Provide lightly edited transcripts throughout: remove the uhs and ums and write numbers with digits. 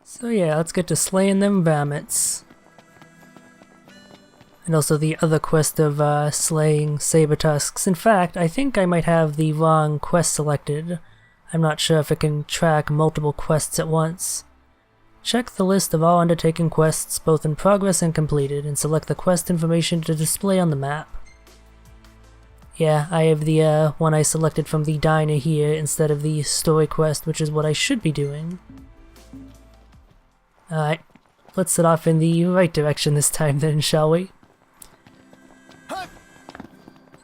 So yeah, let's get to slaying them varmints. And also the other quest of slaying saber tusks. In fact, I think I might have the wrong quest selected. I'm not sure if it can track multiple quests at once. Check the list of all undertaken quests, both in progress and completed, and select the quest information to display on the map. Yeah, I have the one I selected from the diner here instead of the story quest, which is what I should be doing. Alright, let's set off in the right direction this time then, shall we?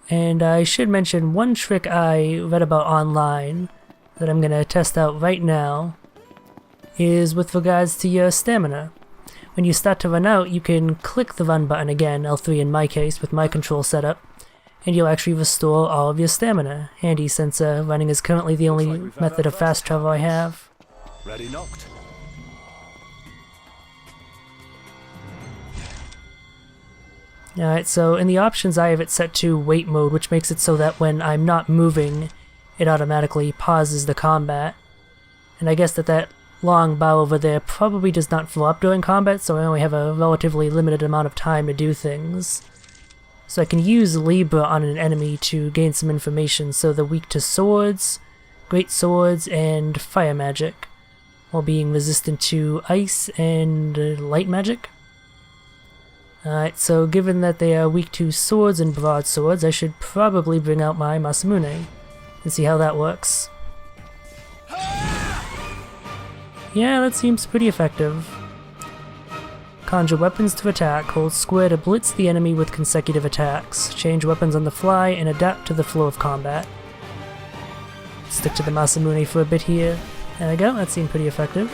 And I should mention one trick I read about online that I'm gonna test out right now is with regards to your stamina. When you start to run out, you can click the run button again, L3 in my case with my control setup, and you'll actually restore all of your stamina. Handy since running is currently the only method of fast travel I have. Ready, knocked. Alright, so in the options I have it set to wait mode, which makes it so that when I'm not moving, it automatically pauses the combat. And I guess that long bow over there probably does not fill up during combat, so I only have a relatively limited amount of time to do things. So I can use Libra on an enemy to gain some information, so they're weak to swords, great swords, and fire magic, while being resistant to ice and light magic. Alright, so given that they are weak to swords and broadswords, I should probably bring out my Masamune and see how that works. Yeah, that seems pretty effective. Conjure weapons to attack, hold square to blitz the enemy with consecutive attacks, change weapons on the fly, and adapt to the flow of combat. Stick to the Masamune for a bit here. There we go, that seemed pretty effective.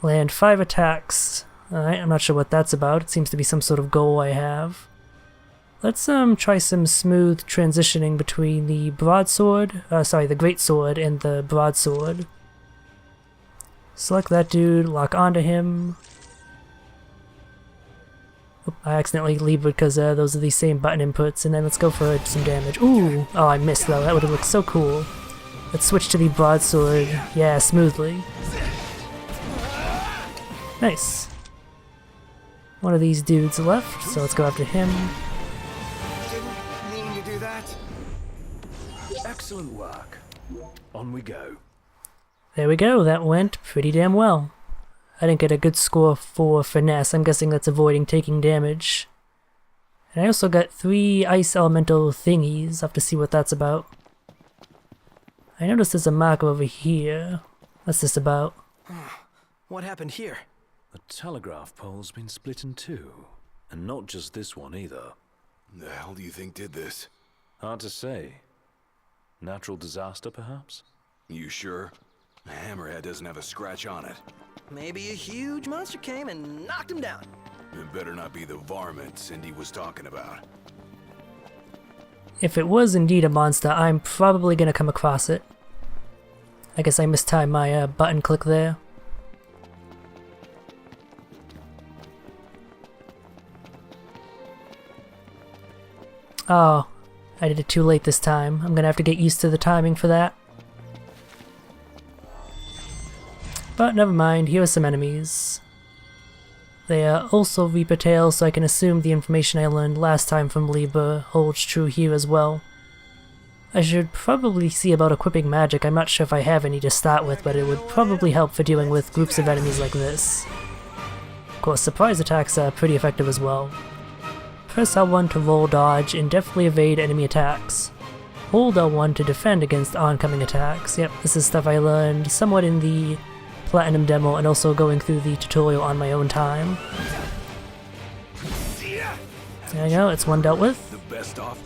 Land 5 attacks. Alright, I'm not sure what that's about. It seems to be some sort of goal I have. Let's try some smooth transitioning between the broadsword, the greatsword and the broadsword. Select that dude, lock onto him. Oop, I accidentally leave because those are the same button inputs, and then let's go for some damage. Ooh! Oh, I missed though, that would have looked so cool. Let's switch to the broadsword, yeah, smoothly. Nice. One of these dudes left, so let's go after him. Didn't mean to do that. Excellent work. On we go. There we go, that went pretty damn well. I didn't get a good score for finesse, I'm guessing that's avoiding taking damage. And I also got 3 ice elemental thingies, I'll have to see what that's about. I noticed there's a marker over here. What's this about? What happened here? The telegraph pole's been split in 2. And not just this one either. The hell do you think did this? Hard to say. Natural disaster, perhaps? You sure? The hammerhead doesn't have a scratch on it. Maybe a huge monster came and knocked him down. It better not be the varmint Cindy was talking about. If it was indeed a monster, I'm probably gonna come across it. I guess I mistimed my button click there. Oh, I did it too late this time. I'm gonna have to get used to the timing for that. But never mind, here are some enemies. They are also Reaper Tails, so I can assume the information I learned last time from Libra holds true here as well. I should probably see about equipping magic. I'm not sure if I have any to start with, but it would probably help for dealing with groups of enemies like this. Of course, surprise attacks are pretty effective as well. Press L1 to roll dodge and deftly evade enemy attacks. Hold L1 to defend against oncoming attacks. Yep, this is stuff I learned somewhat in the Platinum demo and also going through the tutorial on my own time. There you go, it's one dealt with. The best off.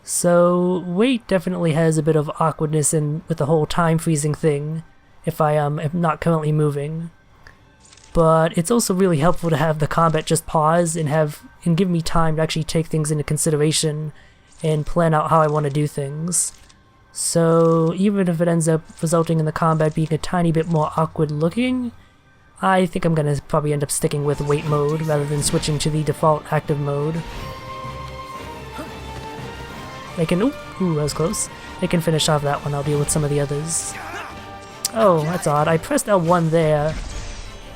So, weight definitely has a bit of awkwardness with the whole time freezing thing if I am not currently moving. But it's also really helpful to have the combat just pause and give me time to actually take things into consideration and plan out how I want to do things. So even if it ends up resulting in the combat being a tiny bit more awkward looking, I think I'm gonna probably end up sticking with wait mode rather than switching to the default active mode. They can, ooh, that was close. They can finish off that one, I'll deal with some of the others. Oh, that's odd. I pressed L1 there,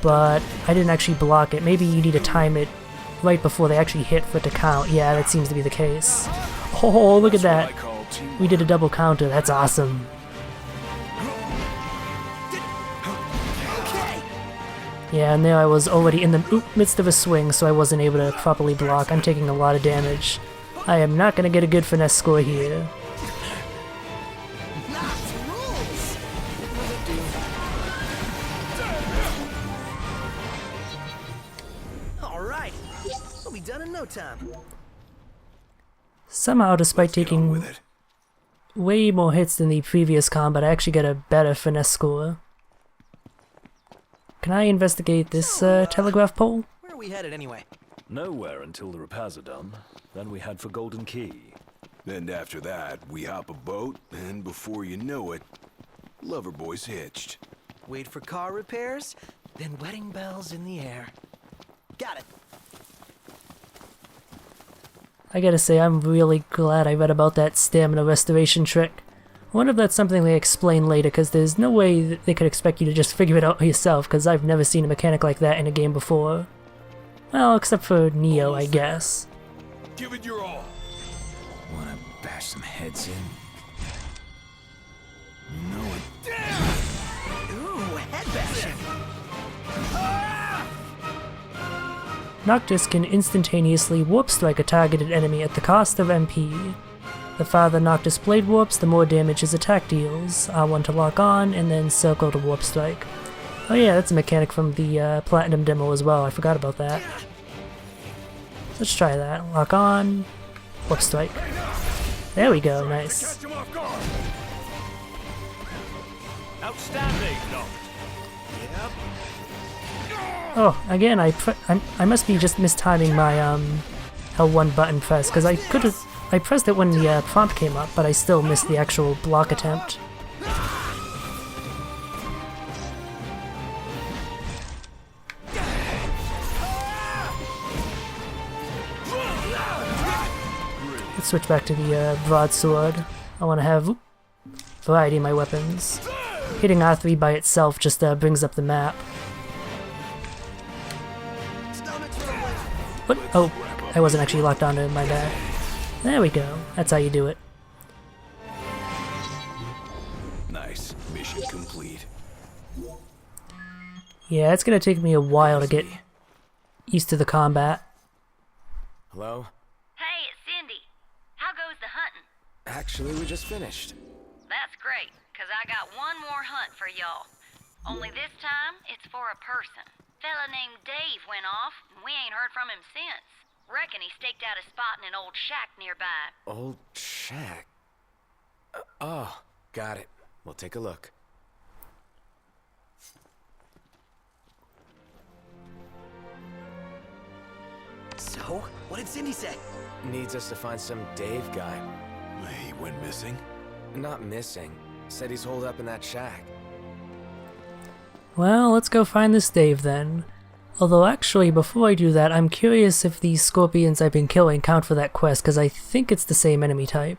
but I didn't actually block it. Maybe you need to time it right before they actually hit for it to count. Yeah, that seems to be the case. Oh, look at that. We did a double counter. That's awesome. Yeah, and there I was already in the midst of a swing, so I wasn't able to properly block. I'm taking a lot of damage. I am not going to get a good finesse score here. Alright, we'll be done in no time. Somehow, despite Get on taking with it. way more hits than the previous combat, I actually get a better finesse score. Can I investigate this telegraph pole? Where are we headed anyway? Nowhere until the repairs are done. Then we head for Golden Key. And after that, we hop a boat, and before you know it, Loverboy's hitched. Wait for car repairs, then wedding bells in the air. Got it. I gotta say, I'm really glad I read about that stamina restoration trick. I wonder if that's something they explain later, because there's no way that they could expect you to just figure it out yourself, because I've never seen a mechanic like that in a game before. Well, except for Neo, I guess. Give it your all. Wanna bash some heads in? No, it. Ooh, head bashing. Noctis can instantaneously warp strike a targeted enemy at the cost of MP. The farther Noctis blade warps, the more damage his attack deals. R1 to lock on, and then circle to warp strike. Oh yeah, that's a mechanic from the Platinum demo as well, I forgot about that. Let's try that. Lock on, warp strike. There we go, nice. Outstanding, Noct. Oh, again, I must be just mistiming my L1 button press, because I pressed it when the prompt came up, but I still missed the actual block attempt. Let's switch back to the broadsword. I want to have variety in my weapons. Hitting R3 by itself just brings up the map. What? Oh, I wasn't actually locked onto it, my bad. There we go. That's how you do it. Nice. Mission complete. Yeah, it's gonna take me a while to get used to the combat. Hello? Hey, it's Cindy. How goes the hunting? Actually, we just finished. That's great, 'cause I got one more hunt for y'all. Only this time, it's for a person. Fella named Dave went off, and we ain't heard from him since. Reckon he staked out a spot in an old shack nearby. Old shack. Oh, got it. We'll take a look. So, what did Cindy say? Needs us to find some Dave guy. He went missing? Not missing. Said he's holed up in that shack. Well, let's go find this Dave then. Although actually, before I do that, I'm curious if these scorpions I've been killing count for that quest, because I think it's the same enemy type.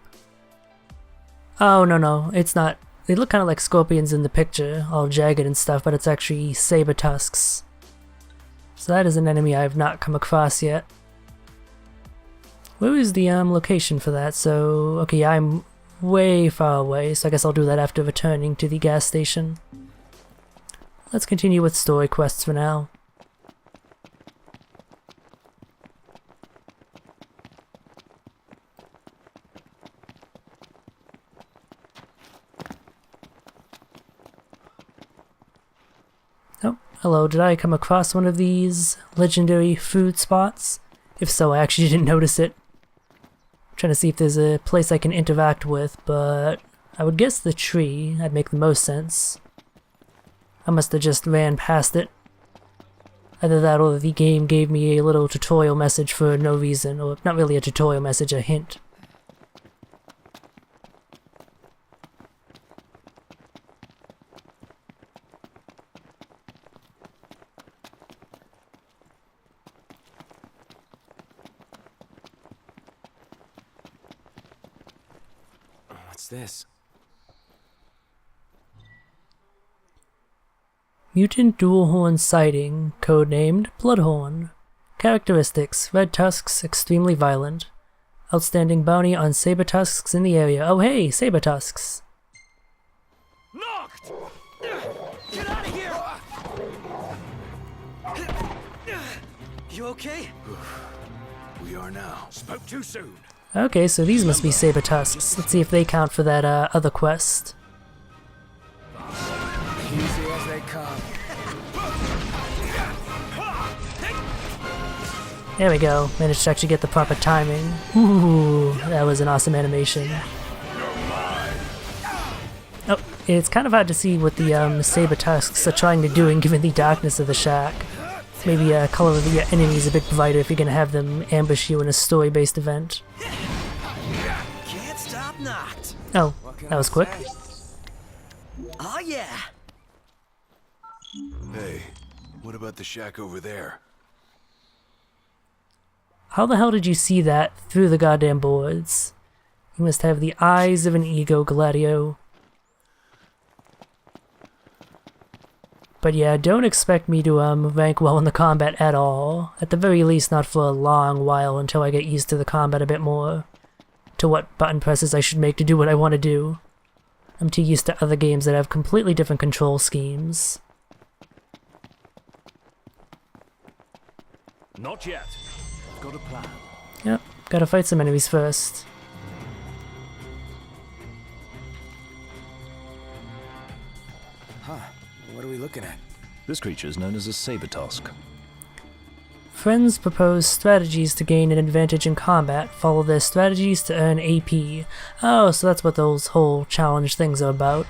Oh, no, it's not. They look kind of like scorpions in the picture, all jagged and stuff, but it's actually saber tusks. So that is an enemy I have not come across yet. Where is the location for that? So, okay, I'm way far away, so I guess I'll do that after returning to the gas station. Let's continue with story quests for now. Oh, hello, did I come across one of these legendary food spots? If so, I actually didn't notice it. I'm trying to see if there's a place I can interact with, but I would guess the tree. That'd make the most sense. I must have just ran past it. Either that or the game gave me a little tutorial message for no reason, or not really a tutorial message, a hint. What's this? Mutant Dualhorn sighting, codenamed Bloodhorn. Characteristics: red tusks, extremely violent. Outstanding bounty on saber tusks in the area. Oh hey, saber tusks. Knocked! Get out of here! You okay? We are now. Spoke too soon. Okay, so these must be saber tusks. Let's see if they count for that other quest. Easy as they come. There we go. Managed to actually get the proper timing. Ooh, that was an awesome animation. Oh, it's kind of hard to see what the saber tusks are trying to do given the darkness of the shack. Maybe color of the enemies a bit brighter if you're gonna have them ambush you in a story-based event. Can't stop knocked. Oh, that was quick. Oh yeah. Hey, what about the shack over there? How the hell did you see that through the goddamn boards? You must have the eyes of an ego, Gladio. But yeah, don't expect me to rank well in the combat at all. At the very least, not for a long while until I get used to the combat a bit more. To what button presses I should make to do what I want to do. I'm too used to other games that have completely different control schemes. Not yet. I've got a plan. Yep, gotta fight some enemies first. Huh. What are we looking at? This creature is known as a saber tusk. Friends propose strategies to gain an advantage in combat. Follow their strategies to earn AP. Oh, so that's what those whole challenge things are about.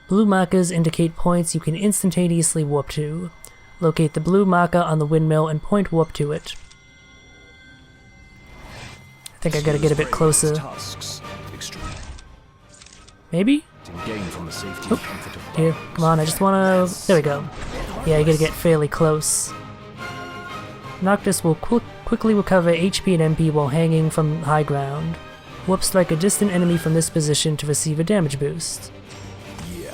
Blue markers indicate points you can instantaneously warp to. Locate the blue marker on the windmill and point warp to it. I think I gotta get a bit closer. Tusks. Extreme. Maybe? To gain from the safety Oh, and comfort of here, come on, I just wanna... There we go. Yeah, you gotta get fairly close. Noctis will quickly recover HP and MP while hanging from high ground. Warp strike a distant enemy from this position to receive a damage boost. Yeah,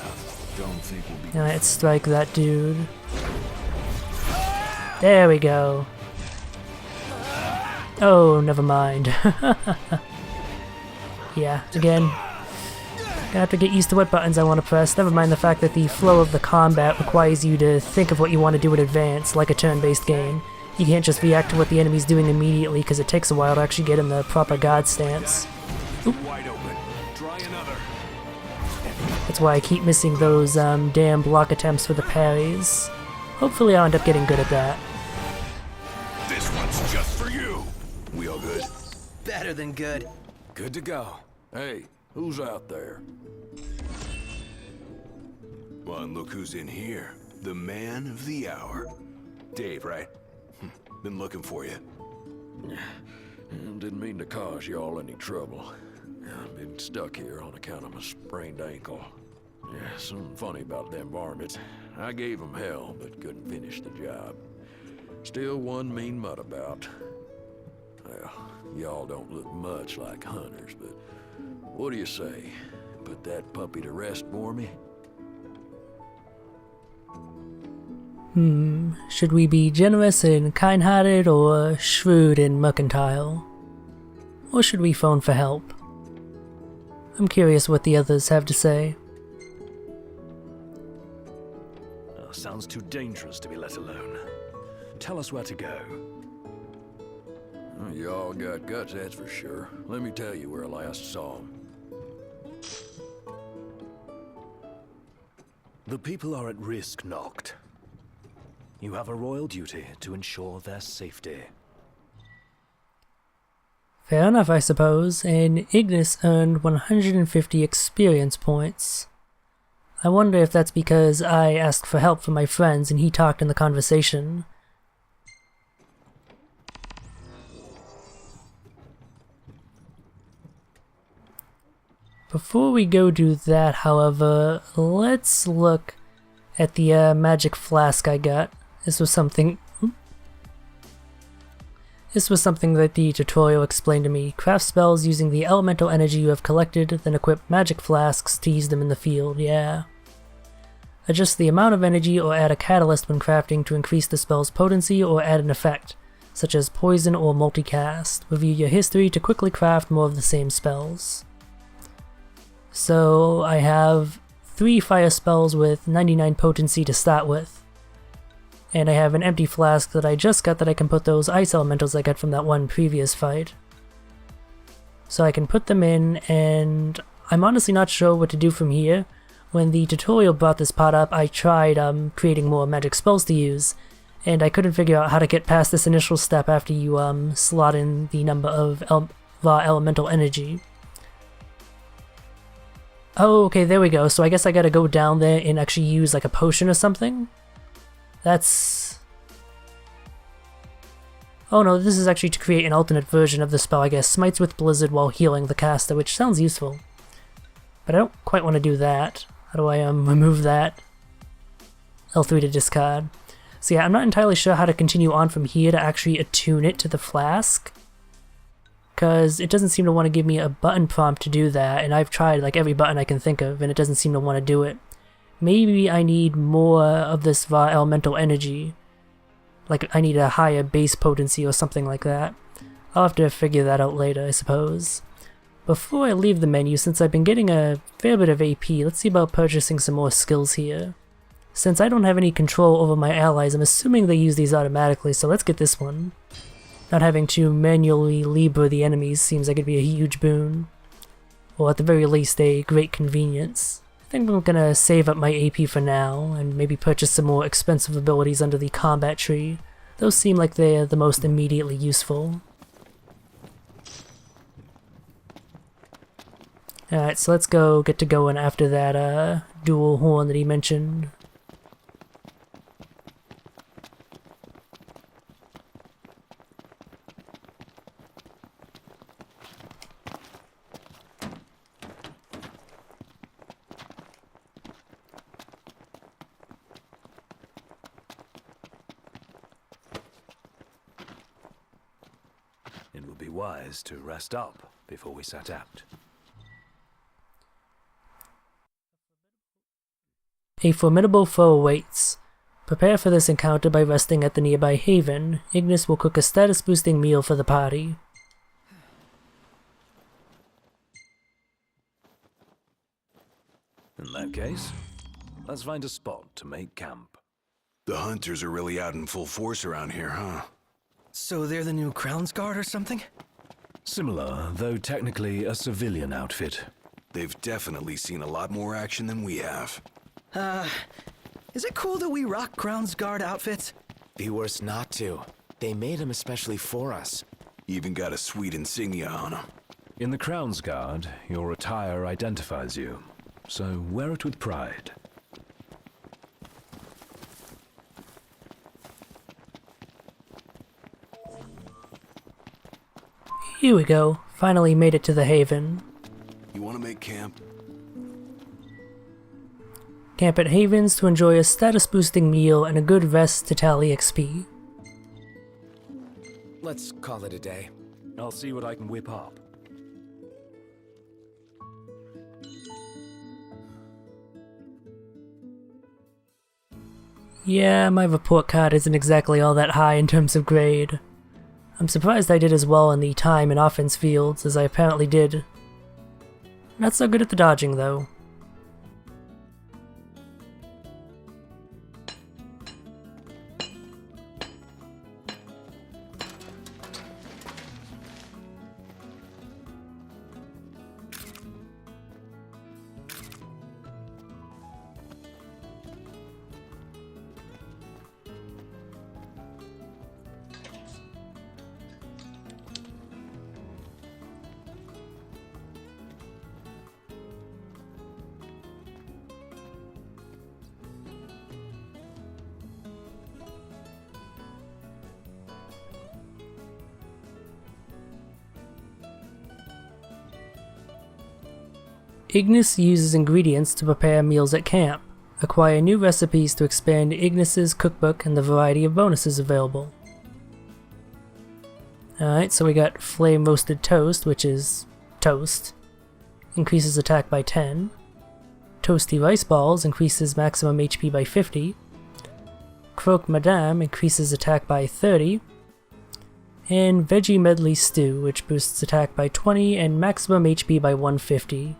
don't think we'll be... Alright, strike that dude. There we go. Oh, never mind. Yeah, again, gonna have to get used to what buttons I want to press. Never mind the fact that the flow of the combat requires you to think of what you want to do in advance, like a turn-based game. You can't just react to what the enemy's doing immediately because it takes a while to actually get in the proper guard stance. Wide open. Try another. That's why I keep missing those damn block attempts for the parries. Hopefully I'll end up getting good at that. This one's just for you. We all good? Better than good. Good to go. Hey, who's out there? Well, and look who's in here. The man of the hour. Dave, right? Been looking for you. Didn't mean to cause y'all any trouble. I've been stuck here on account of my sprained ankle. Yeah, something funny about them varmints. I gave them hell, but couldn't finish the job. Still one mean mutt about. Well, y'all don't look much like hunters, but what do you say? Put that puppy to rest for me? Should we be generous and kind-hearted or shrewd and mercantile? Or should we phone for help? I'm curious what the others have to say. Oh, sounds too dangerous to be let alone. Tell us where to go. Y'all got guts, that's for sure. Let me tell you where I last saw them. The people are at risk, Noct. You have a royal duty to ensure their safety. Fair enough, I suppose, and Ignis earned 150 experience points. I wonder if that's because I asked for help from my friends and he talked in the conversation. Before we go do that, however, let's look at the magic flask I got. This was something that the tutorial explained to me. Craft spells using the elemental energy you have collected, then equip magic flasks to use them in the field, yeah. Adjust the amount of energy or add a catalyst when crafting to increase the spell's potency or add an effect, such as poison or multicast. Review your history to quickly craft more of the same spells. So I have 3 fire spells with 99 potency to start with. And I have an empty flask that I just got that I can put those ice elementals I got from that one previous fight. So I can put them in, and I'm honestly not sure what to do from here. When the tutorial brought this part up, I tried creating more magic spells to use, and I couldn't figure out how to get past this initial step after you slot in the number of raw elemental energy. Oh, okay, there we go. So I guess I gotta go down there and actually use like a potion or something? That's... Oh no, this is actually to create an alternate version of the spell, I guess. Smites with Blizzard while healing the caster, which sounds useful. But I don't quite want to do that. How do I remove that? L3 to discard. So yeah, I'm not entirely sure how to continue on from here to actually attune it to the flask, because it doesn't seem to want to give me a button prompt to do that, and I've tried like every button I can think of, and it doesn't seem to want to do it. Maybe I need more of this raw elemental energy. Like I need a higher base potency or something like that. I'll have to figure that out later, I suppose. Before I leave the menu, since I've been getting a fair bit of AP, let's see about purchasing some more skills here. Since I don't have any control over my allies, I'm assuming they use these automatically, so let's get this one. Not having to manually Libra the enemies seems like it'd be a huge boon. Or at the very least, a great convenience. I think I'm gonna save up my AP for now, and maybe purchase some more expensive abilities under the combat tree. Those seem like they're the most immediately useful. Alright, so let's get to going after that Dualhorn that he mentioned. It would be wise to rest up before we set out. A formidable foe awaits. Prepare for this encounter by resting at the nearby haven. Ignis will cook a status-boosting meal for the party. In that case, let's find a spot to make camp. The hunters are really out in full force around here, huh? So they're the new Crown's Guard or something? Similar, though technically a civilian outfit. They've definitely seen a lot more action than we have. Is it cool that we rock Crown's Guard outfits? Be worse not to. They made them especially for us. Even got a sweet insignia on them. In the Crown's Guard, your attire identifies you, so wear it with pride. Here we go. Finally made it to the haven. You want to make camp? Camp at havens to enjoy a status-boosting meal and a good rest to tally XP. Let's call it a day. I'll see what I can whip up. Yeah, my report card isn't exactly all that high in terms of grade. I'm surprised I did as well in the time and offense fields as I apparently did. Not so good at the dodging though. Ignis uses ingredients to prepare meals at camp. Acquire new recipes to expand Ignis's cookbook and the variety of bonuses available. Alright, so we got flame roasted toast, which is toast. Increases attack by 10. Toasty Rice Balls increases maximum HP by 50. Croque Madame increases attack by 30. And Veggie Medley Stew, which boosts attack by 20 and maximum HP by 150.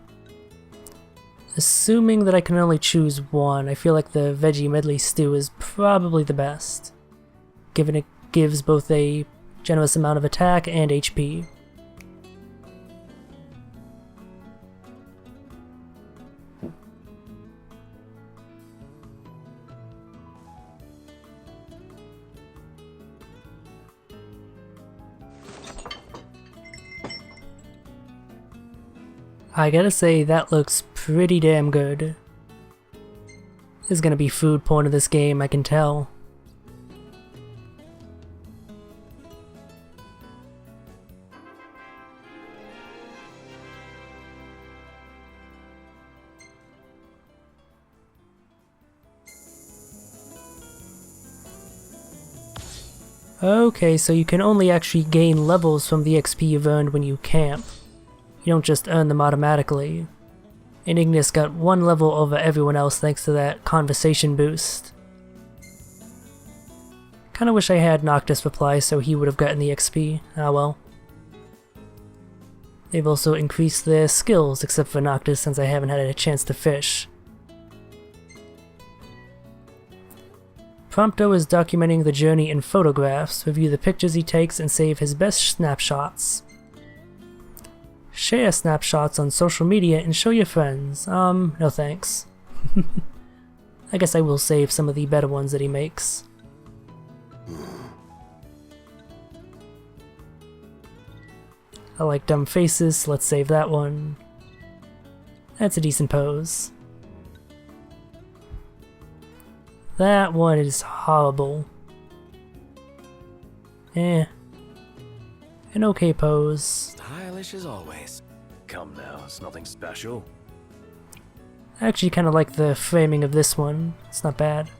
Assuming that I can only choose one, I feel like the Veggie Medley Stew is probably the best, given it gives both a generous amount of attack and HP. I gotta say, that looks pretty damn good. There's gonna be food porn in this game, I can tell. Okay, so you can only actually gain levels from the XP you've earned when you camp. You don't just earn them automatically. And Ignis got one level over everyone else thanks to that conversation boost. Kinda wish I had Noctis reply so he would have gotten the XP. Ah well. They've also increased their skills, except for Noctis since I haven't had a chance to fish. Prompto is documenting the journey in photographs, review the pictures he takes, and save his best snapshots. Share snapshots on social media and show your friends. No thanks. I guess I will save some of the better ones that he makes. I like dumb faces, so let's save that one. That's a decent pose. That one is horrible. An okay pose. Stylish as always. Come now, it's nothing special. I actually kind of like the framing of this one. It's not bad.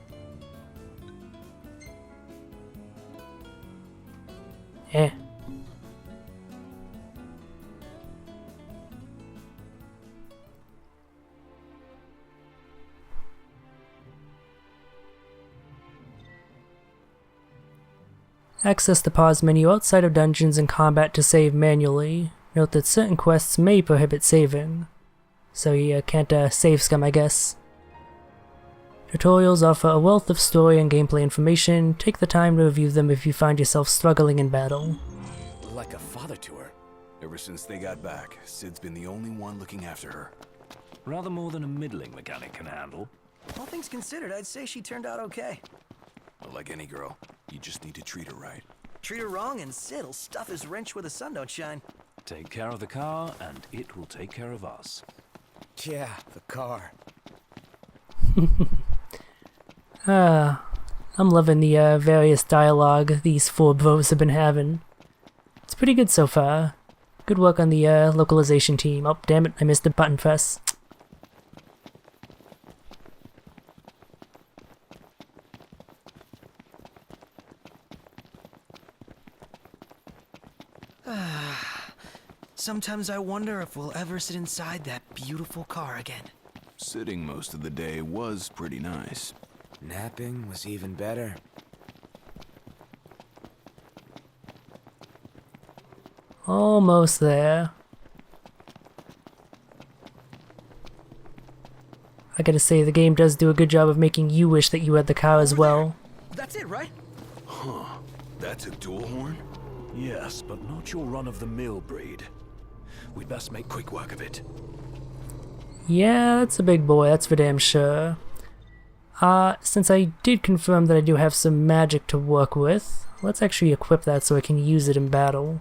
Access the pause menu outside of dungeons and combat to save manually. Note that certain quests may prohibit saving, so you can't save scum, I guess. Tutorials offer a wealth of story and gameplay information. Take the time to review them if you find yourself struggling in battle. Like a father to her. Ever since they got back, Sid's been the only one looking after her. Rather more than a middling mechanic can handle. All things considered, I'd say she turned out okay. But like any girl, you just need to treat her right. Treat her wrong and Sid'll stuff his wrench where the sun don't shine. Take care of the car, and it will take care of us. Yeah, the car. I'm loving the various dialogue these four bros have been having. It's pretty good so far. Good work on the localization team. Oh, damn it, I missed the button press. Sometimes I wonder if we'll ever sit inside that beautiful car again. Sitting most of the day was pretty nice. Napping was even better. Almost there. I gotta say, the game does do a good job of making you wish that you had the car as well. That's it, right? Huh. That's a Dualhorn? Yes, but not your run-of-the-mill breed. We'd best make quick work of it. Yeah, that's a big boy, that's for damn sure. Since I did confirm that I do have some magic to work with, let's actually equip that so I can use it in battle.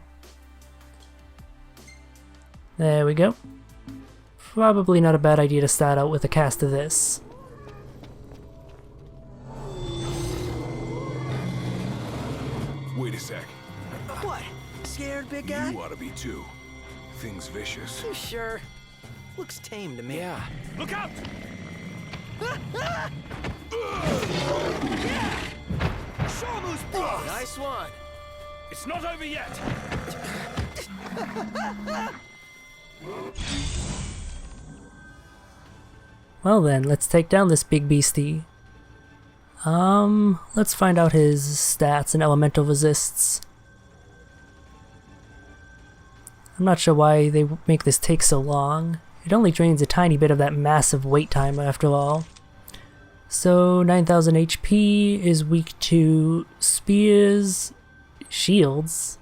There we go. Probably not a bad idea to start out with a cast of this. Wait a sec. What? Scared, big guy? You ought to be too. Thing's vicious. You sure? Looks tame to me. Yeah. Look out! Shamu's boss! Nice one. It's not over yet! Well then, let's take down this big beastie. Let's find out his stats and elemental resists. I'm not sure why they make this take so long. It only drains a tiny bit of that massive wait timer after all. So 9,000 HP, is weak to spears, shields,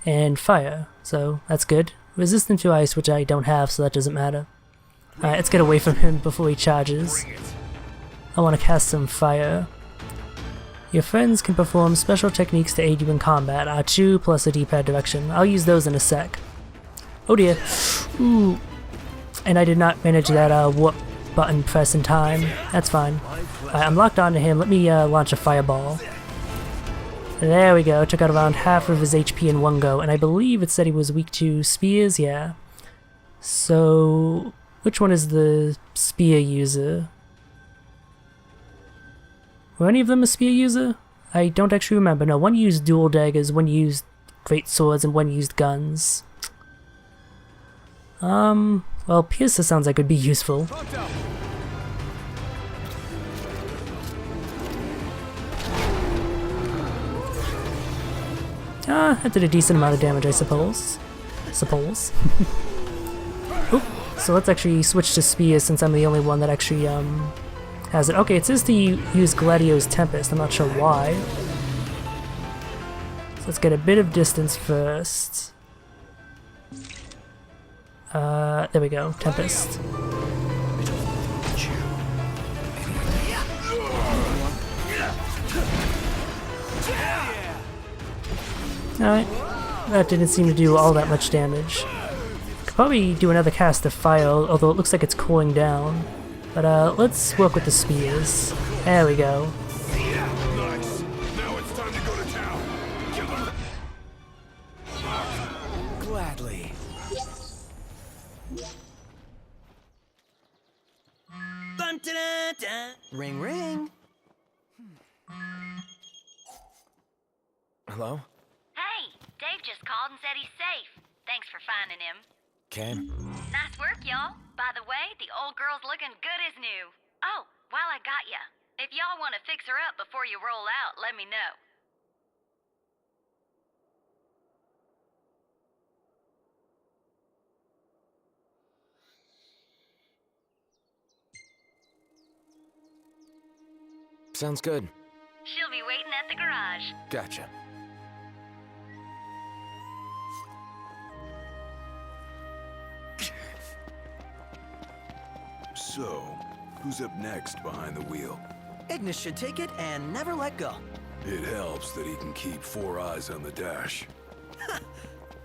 and fire. So that's good. Resistant to ice, which I don't have, so that doesn't matter. Alright, let's get away from him before he charges. I want to cast some fire. Your friends can perform special techniques to aid you in combat. R2 plus a D-pad direction. I'll use those in a sec. Oh dear. Ooh. And I did not manage that warp button press in time. That's fine. Alright, I'm locked onto him. Let me launch a fireball. There we go. Took out around half of his HP in one go. And I believe it said he was weak to spears. Yeah. So, which one is the spear user? Were any of them a spear user? I don't actually remember. No, one used dual daggers, one used great swords, and one used guns. Well, Piercer sounds like it would be useful. That did a decent amount of damage, I suppose. Oop, so let's actually switch to spears since I'm the only one that actually, has it. Okay, it says to use Gladio's Tempest. I'm not sure why. So let's get a bit of distance first. There we go. Tempest. Alright. That didn't seem to do all that much damage. Could probably do another cast of fire, although it looks like it's cooling down. But let's work with the spears. There we go. Nice. Now it's time to go to town. Kill him. Gladly. Dun-dun-dun-dun. Ring ring. Hello? Hey, Dave just called and said he's safe. Thanks for finding him. Okay. Nice work, y'all. By the way, the old girl's looking good as new. Oh, while I got ya, if y'all want to fix her up before you roll out, let me know. Sounds good. She'll be waiting at the garage. Gotcha. So, who's up next behind the wheel? Ignis should take it and never let go. It helps that he can keep 4 eyes on the dash.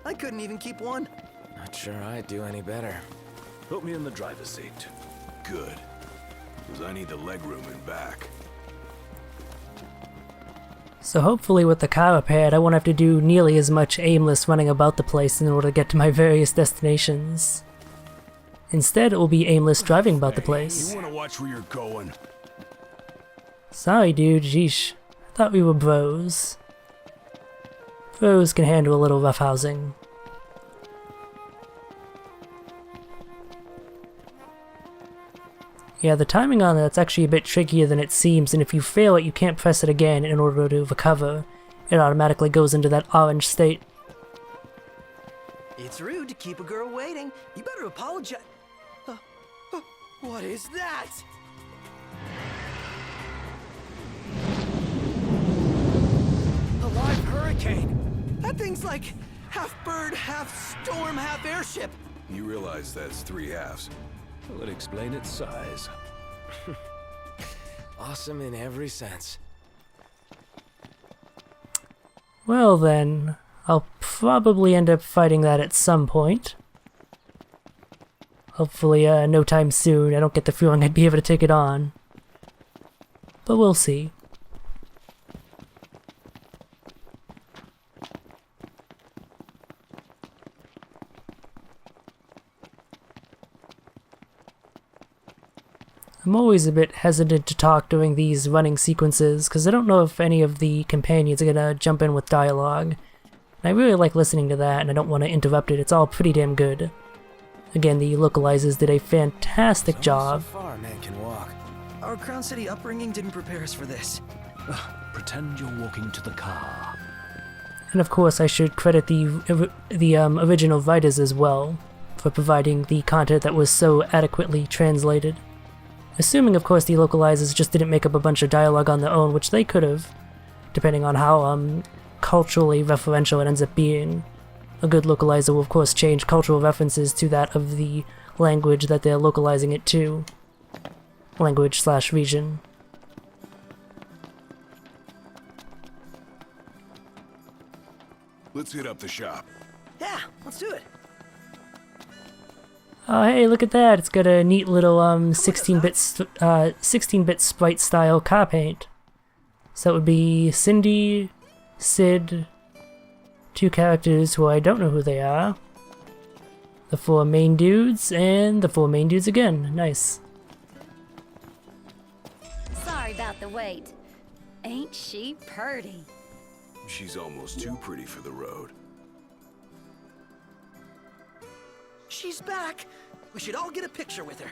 I couldn't even keep one. Not sure I'd do any better. Put me in the driver's seat. Good. Because I need the legroom in back. So hopefully with the car repaired, I won't have to do nearly as much aimless running about the place in order to get to my various destinations. Instead, it will be aimless driving about the place. You want to watch where you're going? Sorry, dude. Jeesh. I thought we were bros. Bros can handle a little roughhousing. Yeah, the timing on that's actually a bit trickier than it seems, and if you fail it, you can't press it again in order to recover. It automatically goes into that orange state. It's rude to keep a girl waiting. You better apologize. What is that? A live hurricane. That thing's like half bird, half storm, half airship. You realize that's 3 halves. Would explain its size. Awesome in every sense. Well then, I'll probably end up fighting that at some point. Hopefully, no time soon. I don't get the feeling I'd be able to take it on. But we'll see. I'm always a bit hesitant to talk during these running sequences, because I don't know if any of the companions are gonna jump in with dialogue. And I really like listening to that, and I don't want to interrupt it. It's all pretty damn good. Again, the localizers did a fantastic job. So far, a man can walk. Our Crown City upbringing didn't prepare us for this. Pretend you're walking to the car. And of course, I should credit the original writers as well for providing the content that was so adequately translated. Assuming, of course, the localizers just didn't make up a bunch of dialogue on their own, which they could have, depending on how culturally referential it ends up being. A good localizer will, of course, change cultural references to that of the language that they're localizing it to. Language/region. Let's hit up the shop. Yeah, let's do it. Oh, hey, look at that! It's got a neat little 16-bit sprite style car paint. So that would be Cindy, Sid, two characters who I don't know who they are, the four main dudes, and the four main dudes again. Nice. Sorry about the wait. Ain't she purty? She's almost too pretty for the road. She's back. We should all get a picture with her.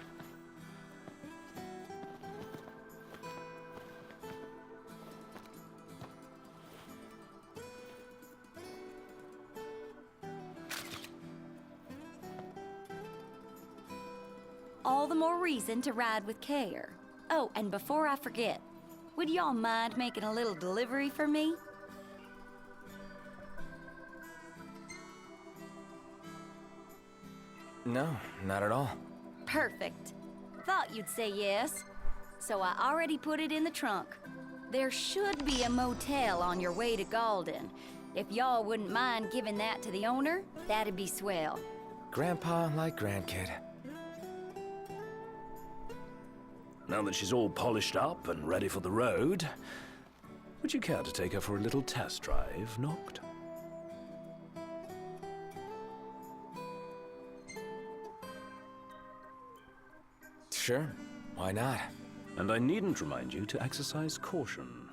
All the more reason to ride with care. Oh, and before I forget, would y'all mind making a little delivery for me? No, not at all. Perfect. Thought you'd say yes. So I already put it in the trunk. There should be a motel on your way to Galden. If y'all wouldn't mind giving that to the owner, that'd be swell. Grandpa like grandkid. Now that she's all polished up and ready for the road, would you care to take her for a little test drive, Noct? Sure, why not? And I needn't remind you to exercise caution.